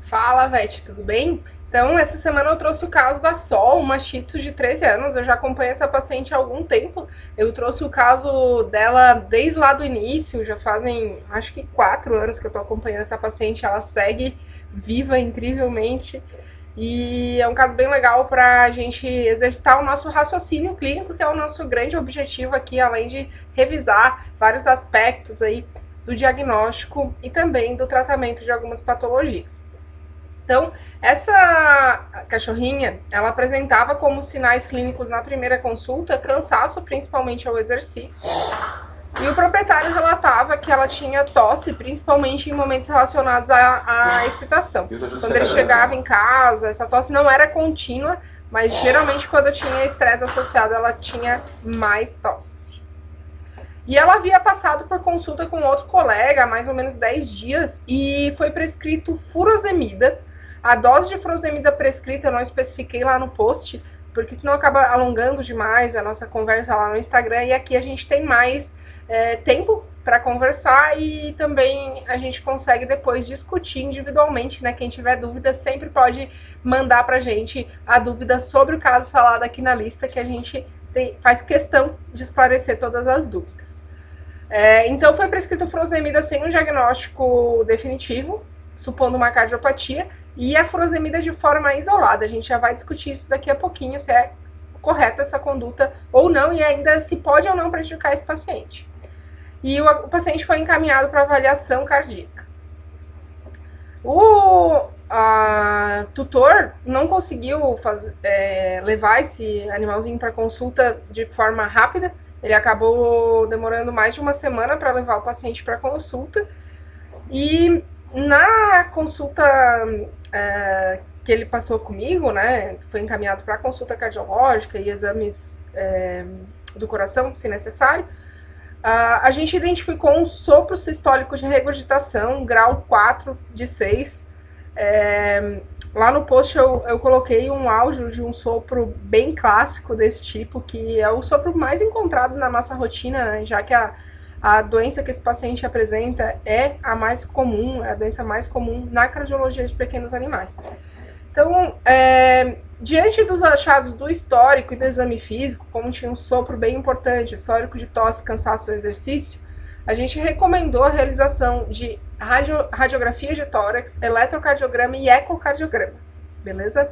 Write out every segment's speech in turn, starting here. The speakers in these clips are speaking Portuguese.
Fala, Vete, tudo bem? Então, essa semana eu trouxe o caso da Sol, uma Shih Tzu de 13 anos. Eu já acompanho essa paciente há algum tempo. Eu trouxe o caso dela desde lá do início, já fazem acho que 4 anos que eu tô acompanhando essa paciente. Ela segue viva incrivelmente. E é um caso bem legal para a gente exercitar o nosso raciocínio clínico, que é o nosso grande objetivo aqui, além de revisar vários aspectos aí do diagnóstico e também do tratamento de algumas patologias. Então, essa cachorrinha, ela apresentava como sinais clínicos na primeira consulta cansaço, principalmente ao exercício. E o proprietário relatava que ela tinha tosse, principalmente em momentos relacionados à excitação. Quando ele chegava em casa, essa tosse não era contínua, mas geralmente quando tinha estresse associado, ela tinha mais tosse. E ela havia passado por consulta com outro colega há mais ou menos 10 dias e foi prescrito furosemida. A dose de furosemida prescrita eu não especifiquei lá no post, porque senão acaba alongando demais a nossa conversa lá no Instagram, e aqui a gente tem mais tempo para conversar e também a gente consegue depois discutir individualmente, né? Quem tiver dúvida sempre pode mandar pra gente a dúvida sobre o caso falado aqui na lista, que a gente faz questão de esclarecer todas as dúvidas. Então foi prescrito furosemida sem um diagnóstico definitivo, supondo uma cardiopatia, e a furosemida de forma isolada. A gente já vai discutir isso daqui a pouquinho, se é correta essa conduta ou não, e ainda se pode ou não prejudicar esse paciente. E o paciente foi encaminhado para avaliação cardíaca. O tutor não conseguiu levar esse animalzinho para consulta de forma rápida. Ele acabou demorando mais de uma semana para levar o paciente para consulta. E na consulta que ele passou comigo, né, foi encaminhado para consulta cardiológica e exames do coração, se necessário. A gente identificou um sopro sistólico de regurgitação, grau 4 de 6. Lá no post eu coloquei um áudio de um sopro bem clássico desse tipo, que é o sopro mais encontrado na nossa rotina, né, já que a doença que esse paciente apresenta é a mais comum, é a doença mais comum na cardiologia de pequenos animais. Então, diante dos achados do histórico e do exame físico, como tinha um sopro bem importante, histórico de tosse, cansaço e exercício, a gente recomendou a realização de radiografia de tórax, eletrocardiograma e ecocardiograma, beleza?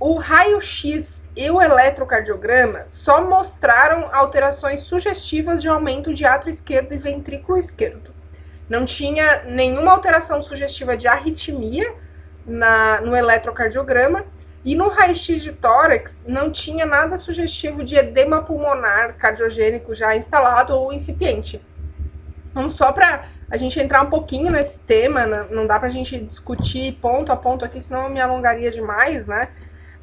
O raio-x e o eletrocardiograma só mostraram alterações sugestivas de aumento de átrio esquerdo e ventrículo esquerdo. Não tinha nenhuma alteração sugestiva de arritmia no eletrocardiograma, e no raio-x de tórax não tinha nada sugestivo de edema pulmonar cardiogênico já instalado ou incipiente. Então, só para a gente entrar um pouquinho nesse tema, não dá para a gente discutir ponto a ponto aqui, senão eu me alongaria demais, né?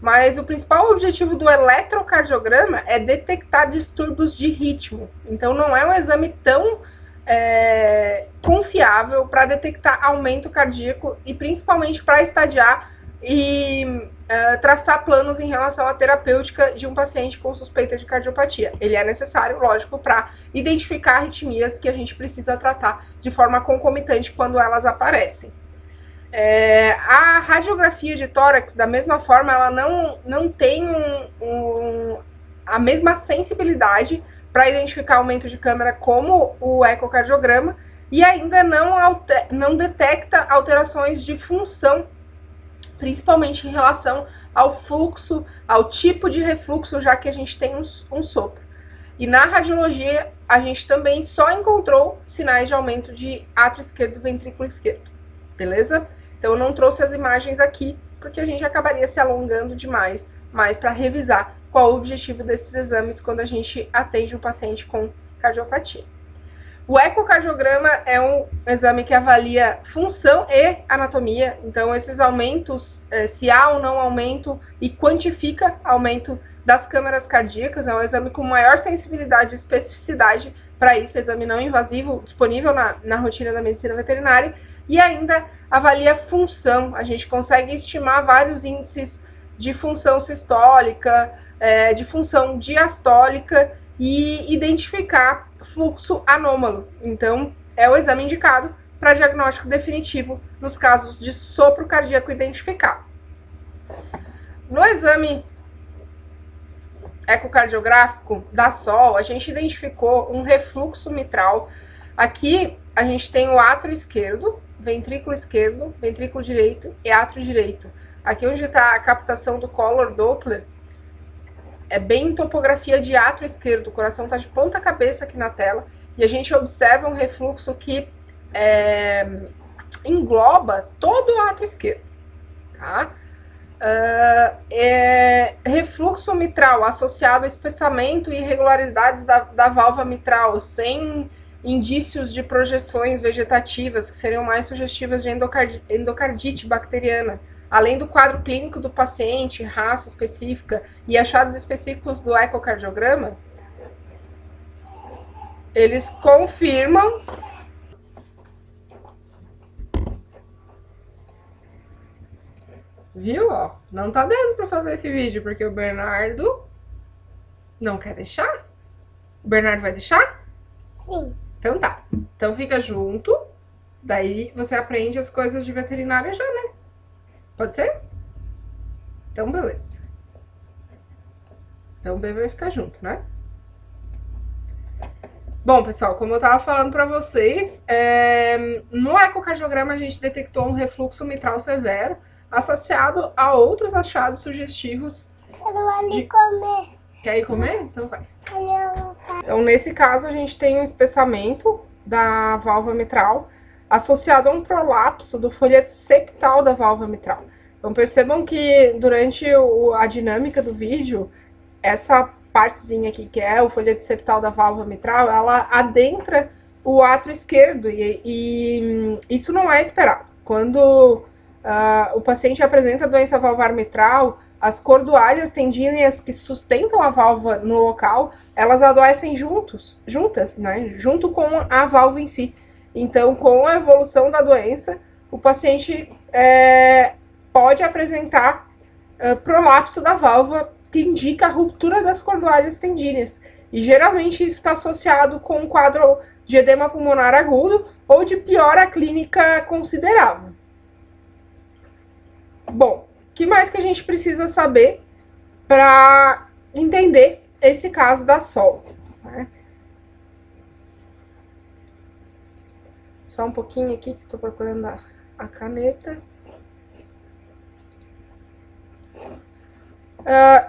Mas o principal objetivo do eletrocardiograma é detectar distúrbios de ritmo. Então não é um exame tão confiável para detectar aumento cardíaco e principalmente para estadiar e traçar planos em relação à terapêutica de um paciente com suspeita de cardiopatia. Ele é necessário, lógico, para identificar arritmias que a gente precisa tratar de forma concomitante quando elas aparecem. A radiografia de tórax, da mesma forma, ela não tem a mesma sensibilidade para identificar aumento de câmara como o ecocardiograma, e ainda não detecta alterações de função, principalmente em relação ao fluxo, ao tipo de refluxo, já que a gente tem um sopro. E na radiologia, a gente também só encontrou sinais de aumento de átrio esquerdo e ventrículo esquerdo, beleza? Então eu não trouxe as imagens aqui, porque a gente acabaria se alongando demais, mas para revisar qual o objetivo desses exames quando a gente atende um paciente com cardiopatia. O ecocardiograma é um exame que avalia função e anatomia, então esses aumentos, se há ou não aumento, e quantifica aumento das câmaras cardíacas. É um exame com maior sensibilidade e especificidade para isso, exame não invasivo, disponível na rotina da medicina veterinária, e ainda avalia função. A gente consegue estimar vários índices de função sistólica, de função diastólica e identificar fluxo anômalo. Então, é o exame indicado para diagnóstico definitivo nos casos de sopro cardíaco identificado. No exame ecocardiográfico da SOL, a gente identificou um refluxo mitral. Aqui a gente tem o átrio esquerdo, ventrículo direito e átrio direito. Aqui onde está a captação do Color Doppler, é bem topografia de átrio esquerdo, o coração está de ponta cabeça aqui na tela, e a gente observa um refluxo que engloba todo o átrio esquerdo, tá? Refluxo mitral associado a espessamento e irregularidades da válvula mitral, sem indícios de projeções vegetativas, que seriam mais sugestivas de endocardite bacteriana, além do quadro clínico do paciente, raça específica e achados específicos do ecocardiograma, eles confirmam viu, ó? Não tá dando pra fazer esse vídeo, porque o Bernardo não quer deixar. O Bernardo vai deixar? Sim. Então tá. Então fica junto, daí você aprende as coisas de veterinária já, né? Pode ser? Então beleza. Então o bebê vai ficar junto, né? Bom, pessoal, como eu tava falando pra vocês, no ecocardiograma a gente detectou um refluxo mitral severo, associado a outros achados sugestivos. Eu vou ali comer. Quer ir comer? Então vai. Então, nesse caso, a gente tem um espessamento da válvula mitral associado a um prolapso do folheto septal da válvula mitral. Então, percebam que durante a dinâmica do vídeo, essa partezinha aqui, que é o folheto septal da válvula mitral, ela adentra o átrio esquerdo e isso não é esperado. Quando o paciente apresenta doença valvar mitral, as cordoalhas tendíneas que sustentam a válvula no local, elas adoecem juntas, né, junto com a válvula em si. Então, com a evolução da doença, o paciente pode apresentar prolapso da válvula, que indica a ruptura das cordoalhas tendíneas. E geralmente isso está associado com um quadro de edema pulmonar agudo ou de piora clínica considerável. Bom, o que mais que a gente precisa saber para entender esse caso da SOL? Né? Só um pouquinho aqui que estou procurando a caneta.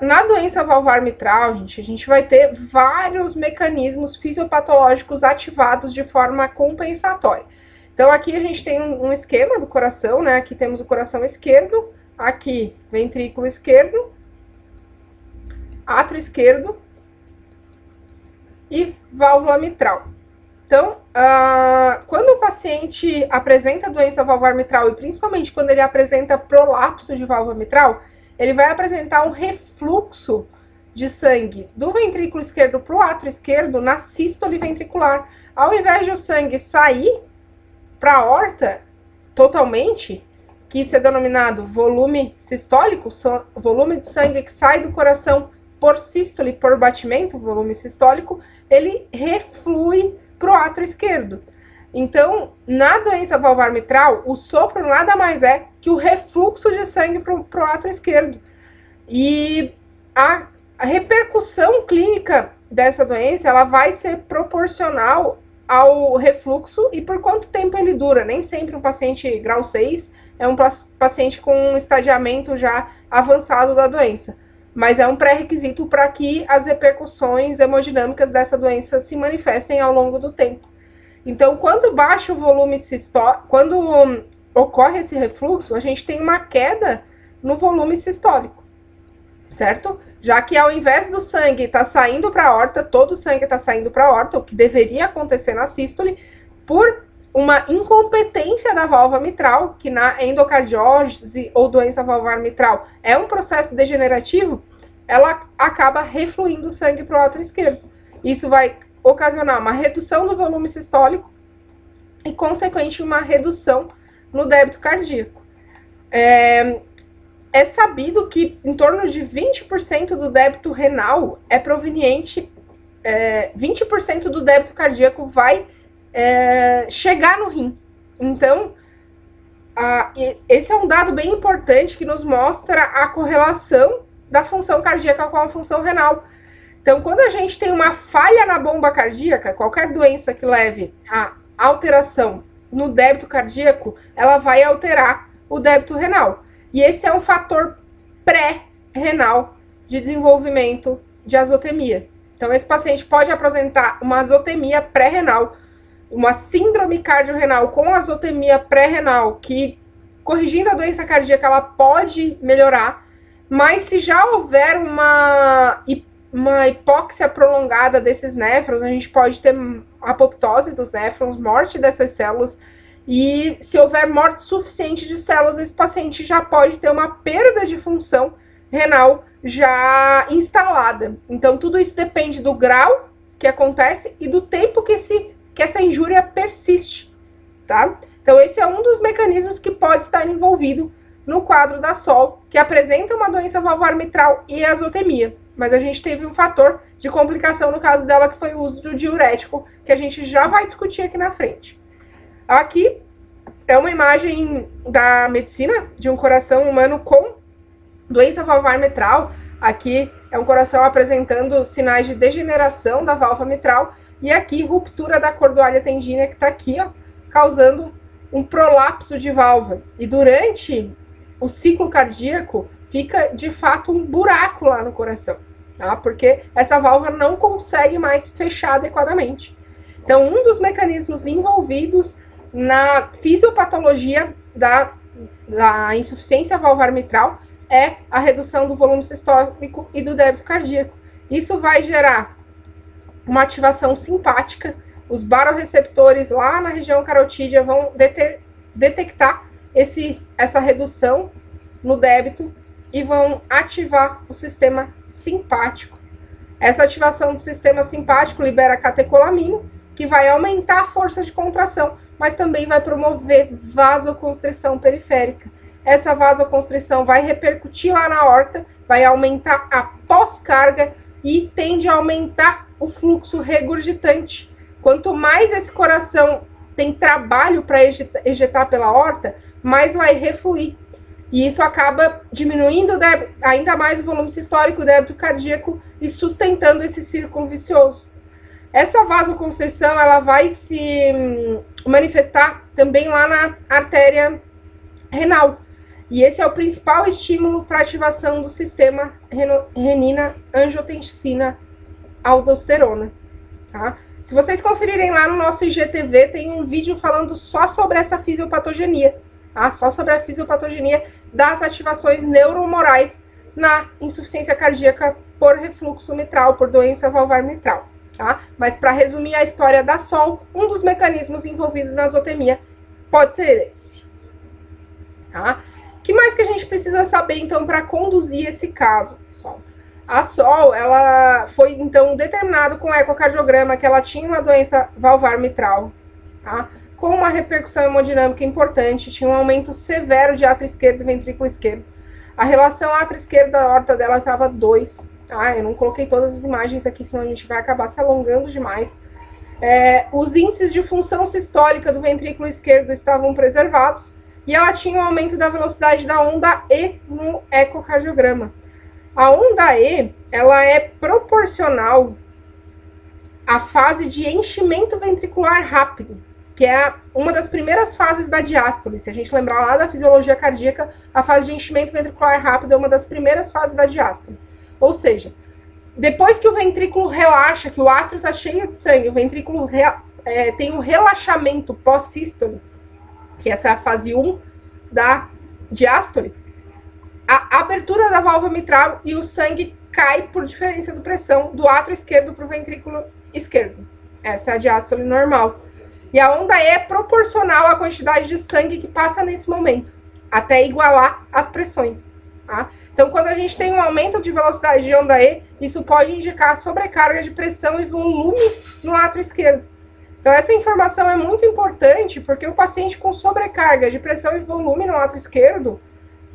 Na doença valvar mitral, gente, a gente vai ter vários mecanismos fisiopatológicos ativados de forma compensatória. Então, aqui a gente tem um esquema do coração, né? Aqui temos o coração esquerdo, aqui ventrículo esquerdo, átrio esquerdo e válvula mitral. Então, quando o paciente apresenta doença valvar mitral, e principalmente quando ele apresenta prolapso de válvula mitral, ele vai apresentar um refluxo de sangue do ventrículo esquerdo para o átrio esquerdo na sístole ventricular. Ao invés de o sangue sair para a aorta totalmente, que isso é denominado volume sistólico, volume de sangue que sai do coração por sístole, por batimento, volume sistólico, ele reflui para o átrio esquerdo. Então, na doença valvar mitral, o sopro nada mais é que o refluxo de sangue para o átrio esquerdo. E a repercussão clínica dessa doença, ela vai ser proporcional ao refluxo e por quanto tempo ele dura. Nem sempre um paciente grau 6 é um paciente com um estadiamento já avançado da doença, mas é um pré-requisito para que as repercussões hemodinâmicas dessa doença se manifestem ao longo do tempo. Então, quando baixa o volume sistólico, quando ocorre esse refluxo, a gente tem uma queda no volume sistólico, certo? Já que ao invés do sangue estar saindo para a aorta, todo o sangue está saindo para a aorta, o que deveria acontecer na sístole, por uma incompetência da válvula mitral, que na endocardiose ou doença valvar mitral é um processo degenerativo, ela acaba refluindo o sangue para o átrio esquerdo. Isso vai ocasionar uma redução do volume sistólico e, consequente, uma redução no débito cardíaco. É sabido que em torno de 20% do débito renal é proveniente, 20% do débito cardíaco vai chegar no rim. Então, esse é um dado bem importante que nos mostra a correlação da função cardíaca com a função renal. Então, quando a gente tem uma falha na bomba cardíaca, qualquer doença que leve a alteração no débito cardíaco, ela vai alterar o débito renal. E esse é um fator pré-renal de desenvolvimento de azotemia. Então, esse paciente pode apresentar uma azotemia pré-renal, uma síndrome cardiorrenal com azotemia pré-renal, que, corrigindo a doença cardíaca, ela pode melhorar, mas se já houver uma hipóxia prolongada desses néfrons, a gente pode ter apoptose dos néfrons, morte dessas células, e se houver morte suficiente de células, esse paciente já pode ter uma perda de função renal já instalada. Então, tudo isso depende do grau que acontece e do tempo que essa injúria persiste, tá? Então, esse é um dos mecanismos que pode estar envolvido no quadro da SOL, que apresenta uma doença valvar mitral e azotemia. Mas a gente teve um fator de complicação no caso dela, que foi o uso do diurético, que a gente já vai discutir aqui na frente. Aqui é uma imagem da medicina de um coração humano com doença valvar mitral. Aqui é um coração apresentando sinais de degeneração da válvula mitral. E aqui, ruptura da cordoalha tendínea, que está aqui, ó, causando um prolapso de válvula. E durante o ciclo cardíaco, fica, de fato, um buraco lá no coração, tá? Porque essa válvula não consegue mais fechar adequadamente. Então, um dos mecanismos envolvidos na fisiopatologia da insuficiência valvar mitral é a redução do volume sistólico e do débito cardíaco. Isso vai gerar uma ativação simpática. Os baroreceptores lá na região carotídea vão detectar essa redução no débito e vão ativar o sistema simpático. Essa ativação do sistema simpático libera catecolamina, que vai aumentar a força de contração, mas também vai promover vasoconstrição periférica. Essa vasoconstrição vai repercutir lá na aorta, vai aumentar a pós-carga e tende a aumentar o fluxo regurgitante. Quanto mais esse coração tem trabalho para ejetar pela aorta, mais vai refluir. E isso acaba diminuindo ainda mais o volume sistólico, o débito cardíaco e sustentando esse círculo vicioso. Essa vasoconstrição ela vai se manifestar também lá na artéria renal. E esse é o principal estímulo para ativação do sistema renina-angiotensina-aldosterona, tá? Se vocês conferirem lá no nosso IGTV, tem um vídeo falando só sobre essa fisiopatogenia, tá? Só sobre a fisiopatogenia das ativações neuromorais na insuficiência cardíaca por refluxo mitral, por doença valvar mitral, tá? Mas para resumir a história da SOL, um dos mecanismos envolvidos na azotemia pode ser esse, tá? O que mais que a gente precisa saber, então, para conduzir esse caso, pessoal? A SOL, ela foi, então, determinado com o ecocardiograma que ela tinha uma doença valvar mitral, tá? Com uma repercussão hemodinâmica importante, tinha um aumento severo de átrio esquerdo e ventrículo esquerdo. A relação átrio esquerdo da aorta dela estava 2, tá? Eu não coloquei todas as imagens aqui, senão a gente vai acabar se alongando demais. Os índices de função sistólica do ventrículo esquerdo estavam preservados, e ela tinha um aumento da velocidade da onda E no ecocardiograma. A onda E, ela é proporcional à fase de enchimento ventricular rápido, que é uma das primeiras fases da diástole. Se a gente lembrar lá da fisiologia cardíaca, a fase de enchimento ventricular rápido é uma das primeiras fases da diástole. Ou seja, depois que o ventrículo relaxa, que o átrio está cheio de sangue, o ventrículo tem um relaxamento pós-sístole, que essa é a fase 1 da diástole, a abertura da válvula mitral e o sangue cai por diferença de pressão do átrio esquerdo para o ventrículo esquerdo. Essa é a diástole normal. E a onda E é proporcional à quantidade de sangue que passa nesse momento, até igualar as pressões, tá? Então, quando a gente tem um aumento de velocidade de onda E, isso pode indicar sobrecarga de pressão e volume no átrio esquerdo. Então, essa informação é muito importante, porque o paciente com sobrecarga de pressão e volume no átrio esquerdo,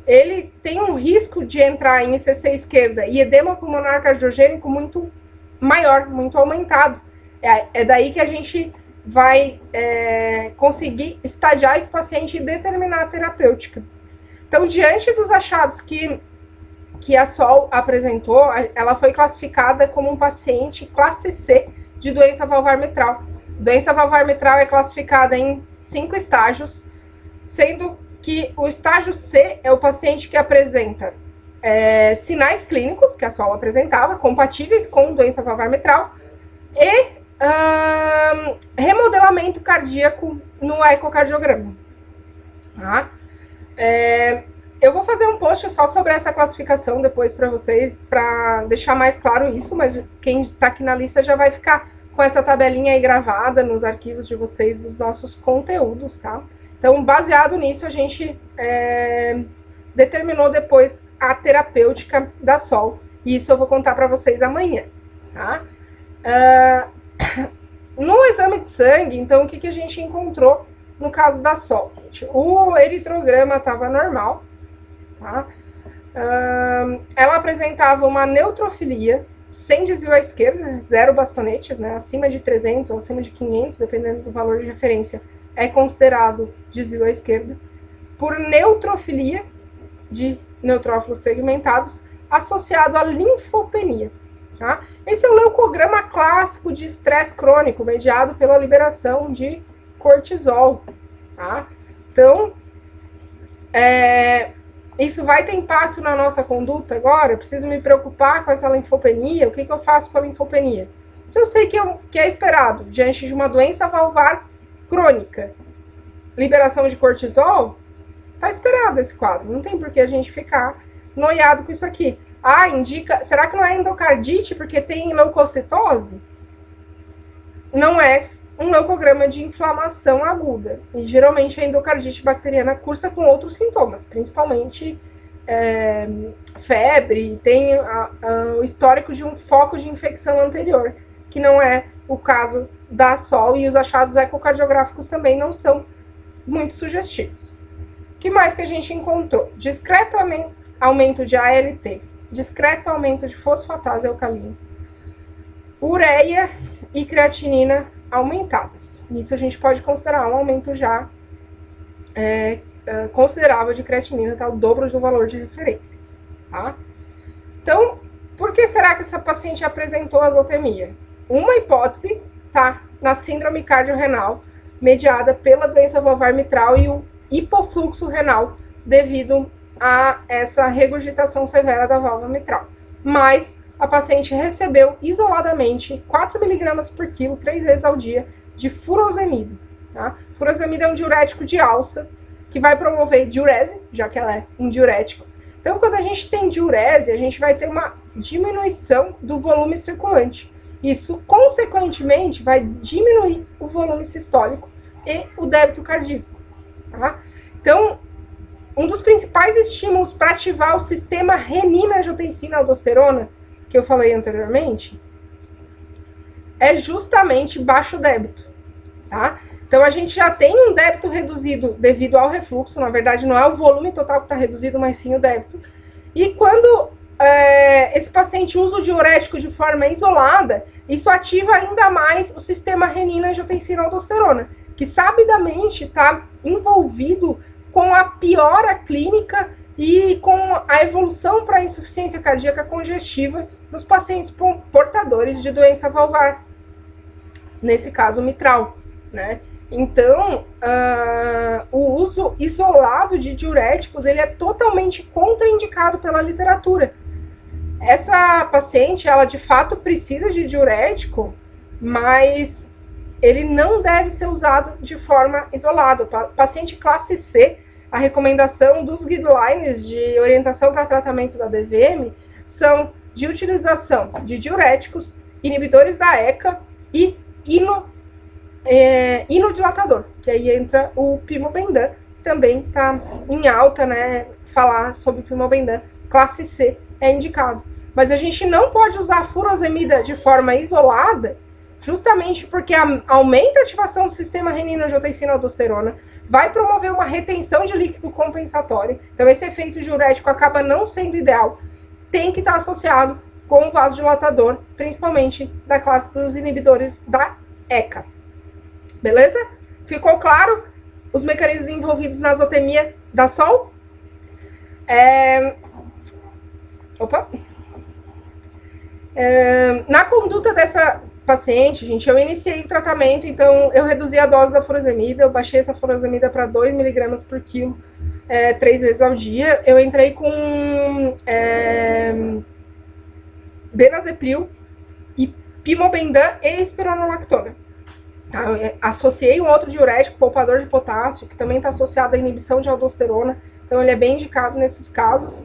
ele tem um risco de entrar em ICC esquerda e edema pulmonar cardiogênico muito maior, muito aumentado. É daí que a gente vai conseguir estadiar esse paciente e determinar a terapêutica. Então, diante dos achados que a SOL apresentou, ela foi classificada como um paciente classe C de doença valvar mitral. Doença valvar mitral é classificada em 5 estágios, sendo que o estágio C é o paciente que apresenta sinais clínicos, que a SOL apresentava, compatíveis com doença valvar mitral, e remodelamento cardíaco no ecocardiograma. Tá? Eu vou fazer um post só sobre essa classificação depois para vocês, para deixar mais claro isso, mas quem está aqui na lista já vai ficar com essa tabelinha aí gravada nos arquivos de vocês dos nossos conteúdos, tá? Então, baseado nisso, a gente determinou depois a terapêutica da SOL, e isso eu vou contar para vocês amanhã, tá? No exame de sangue, então, o que a gente encontrou no caso da SOL? O eritrograma estava normal, tá? Ela apresentava uma neutrofilia sem desvio à esquerda, 0 bastonetes, né? Acima de 300 ou acima de 500, dependendo do valor de referência, é considerado desvio à esquerda. Por neutrofilia de neutrófilos segmentados, associado à linfopenia. Tá? Esse é o leucograma clássico de estresse crônico, mediado pela liberação de cortisol. Tá? Então, isso vai ter impacto na nossa conduta agora? Eu preciso me preocupar com essa linfopenia? O que eu faço com a linfopenia? Se eu sei que é esperado diante de uma doença valvar crônica, liberação de cortisol, tá esperado esse quadro. Não tem por que a gente ficar noiado com isso aqui. Será que não é endocardite porque tem leucocitose? Não é um leucograma de inflamação aguda. E geralmente a endocardite bacteriana cursa com outros sintomas, principalmente febre, tem o histórico de um foco de infecção anterior, que não é o caso da SOL, e os achados ecocardiográficos também não são muito sugestivos. O que mais que a gente encontrou? Discreto aumento de ALT, discreto aumento de fosfatase alcalina, ureia e creatinina aumentadas. Isso a gente pode considerar um aumento já considerável de creatinina, tá? O dobro do valor de referência. Tá? Então, por que será que essa paciente apresentou azotemia? Uma hipótese tá na síndrome cardiorrenal, mediada pela doença valvar mitral e o hipofluxo renal, devido a essa regurgitação severa da válvula mitral. Mas a paciente recebeu isoladamente 4 mg por quilo, 3 vezes ao dia, de furosemida. Tá? Furosemida é um diurético de alça, que vai promover diurese, já que ela é um diurético. Então, quando a gente tem diurese, a gente vai ter uma diminuição do volume circulante. Isso, consequentemente, vai diminuir o volume sistólico e o débito cardíaco. Tá? Então, um dos principais estímulos para ativar o sistema renina-angiotensina-aldosterona, que eu falei anteriormente, é justamente baixo débito. Tá? Então, a gente já tem um débito reduzido devido ao refluxo. Na verdade, não é o volume total que está reduzido, mas sim o débito. E quando esse paciente usa o diurético de forma isolada, isso ativa ainda mais o sistema renina-angiotensina-aldosterona, que sabidamente está envolvido com a piora clínica e com a evolução para a insuficiência cardíaca congestiva nos pacientes portadores de doença valvar, nesse caso mitral, né? Então, o uso isolado de diuréticos, ele é totalmente contraindicado pela literatura. Essa paciente, ela de fato precisa de diurético, mas ele não deve ser usado de forma isolada. Paciente classe C, a recomendação dos guidelines de orientação para tratamento da DVM são de utilização de diuréticos, inibidores da ECA e inodilatador, que aí entra o Pimobendan, também está em alta, né? Falar sobre Pimobendan, classe C é indicado. Mas a gente não pode usar a furosemida de forma isolada, justamente porque aumenta a ativação do sistema renina-angiotensina-aldosterona, vai promover uma retenção de líquido compensatório, então esse efeito diurético acaba não sendo ideal, tem que estar associado com o vasodilatador, principalmente da classe dos inibidores da ECA. Beleza? Ficou claro os mecanismos envolvidos na azotemia da SOL? Na conduta dessa paciente, gente, eu iniciei o tratamento, então eu reduzi a dose da furosemida, eu baixei essa furosemida para 2 mg por quilo 3 vezes ao dia. Eu entrei com benazepril e pimobendan e espironolactona. Associei um outro diurético, poupador de potássio, que também está associado à inibição de aldosterona, então ele é bem indicado nesses casos.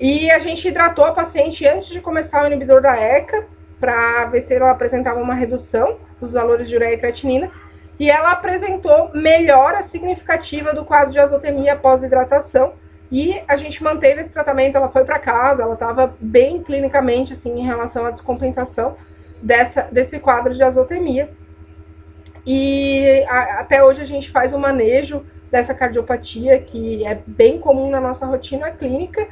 E a gente hidratou a paciente antes de começar o inibidor da ECA, para ver se ela apresentava uma redução dos valores de ureia e creatinina, e ela apresentou melhora significativa do quadro de azotemia após hidratação, e a gente manteve esse tratamento. Ela foi para casa, ela estava bem clinicamente, assim, em relação à descompensação desse quadro de azotemia, e até hoje a gente faz o manejo dessa cardiopatia, que é bem comum na nossa rotina clínica,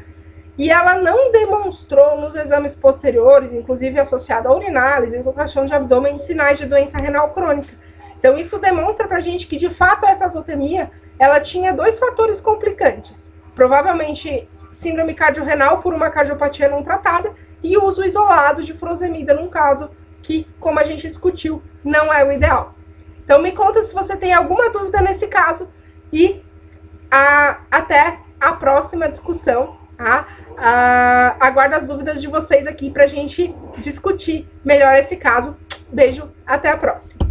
e ela não demonstrou nos exames posteriores, inclusive associado à urinálise e ultrassom de abdômen, sinais de doença renal crônica. Então isso demonstra pra gente que, de fato, essa azotemia, ela tinha 2 fatores complicantes. Provavelmente síndrome cardiorrenal por uma cardiopatia não tratada e uso isolado de furosemida, num caso que, como a gente discutiu, não é o ideal. Então me conta se você tem alguma dúvida nesse caso e até a próxima discussão. Aguardo as dúvidas de vocês aqui pra gente discutir melhor esse caso. Beijo, até a próxima.